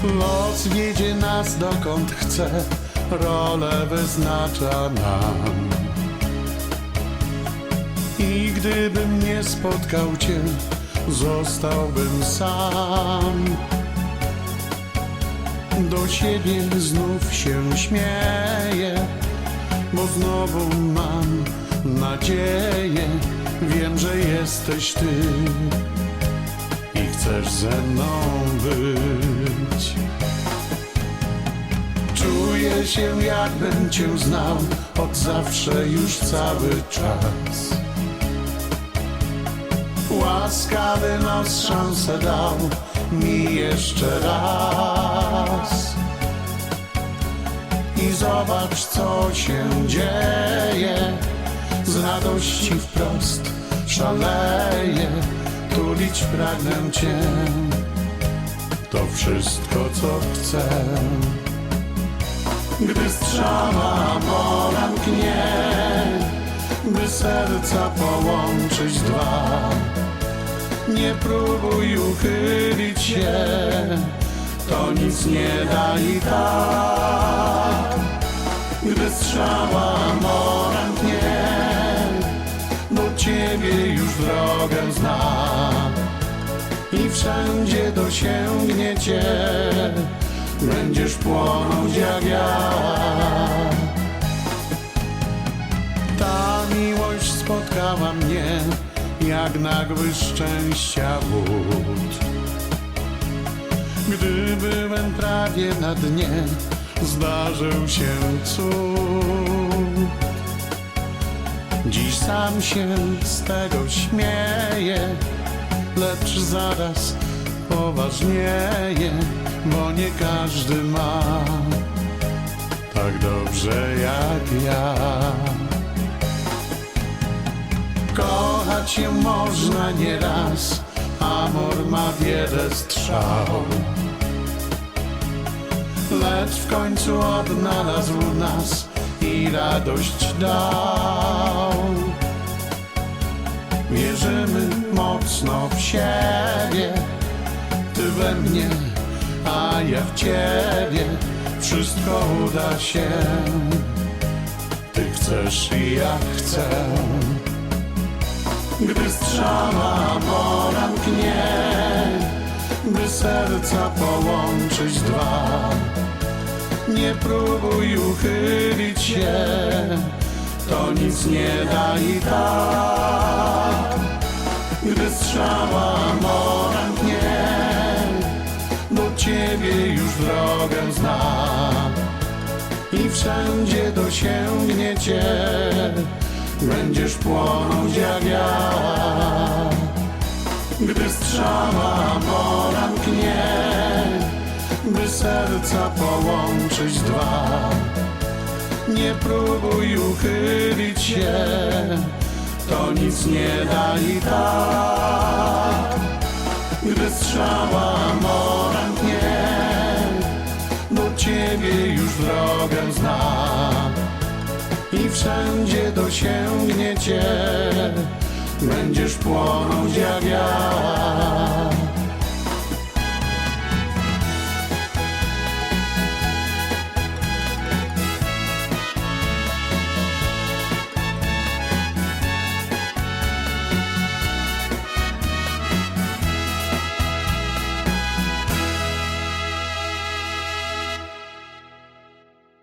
Los wiedzie nas dokąd chce, rolę wyznacza nam. I gdybym nie spotkał Cię, zostałbym sam. Do siebie znów się śmieję, bo znowu mam nadzieję. Wiem, że jesteś Ty i chcesz ze mną być. Czuję się, jakbym Cię znał od zawsze, już cały czas. Łaskawy los szansę dał mi jeszcze raz. I zobacz, co się dzieje. Z radości wprost szaleję, tulić pragnę Cię. To wszystko, co chcę. Gdy strzała mola mknie, by serca połączyć dwa, nie próbuj uchylić się, to nic nie da i tak. Gdy strzała mola mknie, do Ciebie już drogę zna i wszędzie dosięgnie Cię, będziesz płonąć jak ja. Ta miłość spotkała mnie jak nagły szczęścia wód. Gdy byłem prawie na dnie, zdarzył się cud. Dziś sam się z tego śmieję, lecz zaraz poważnieję, bo nie każdy ma tak dobrze jak ja. Kochać się można nieraz, amor ma wiele strzał, lecz w końcu odnalazł nas i radość dał. Wierzymy mocno w siebie, Ty we mnie, a ja w Ciebie. Wszystko uda się, Ty chcesz i ja chcę. Gdy strzała mola mknie, by serca połączyć dwa, nie próbuj uchylić się, to nic nie da i tak. Gdy strzała mola mknie, do Ciebie już drogę zna i wszędzie dosięgnie Cię, będziesz płonąć jak ja. Gdy strzała mola mknie, by serca połączyć dwa, nie próbuj uchylić się, to nic nie da i tak. Gdy strzała mola mknie, do Ciebie już drogę zna i wszędzie dosięgnie Cię, będziesz płonąć jak ja.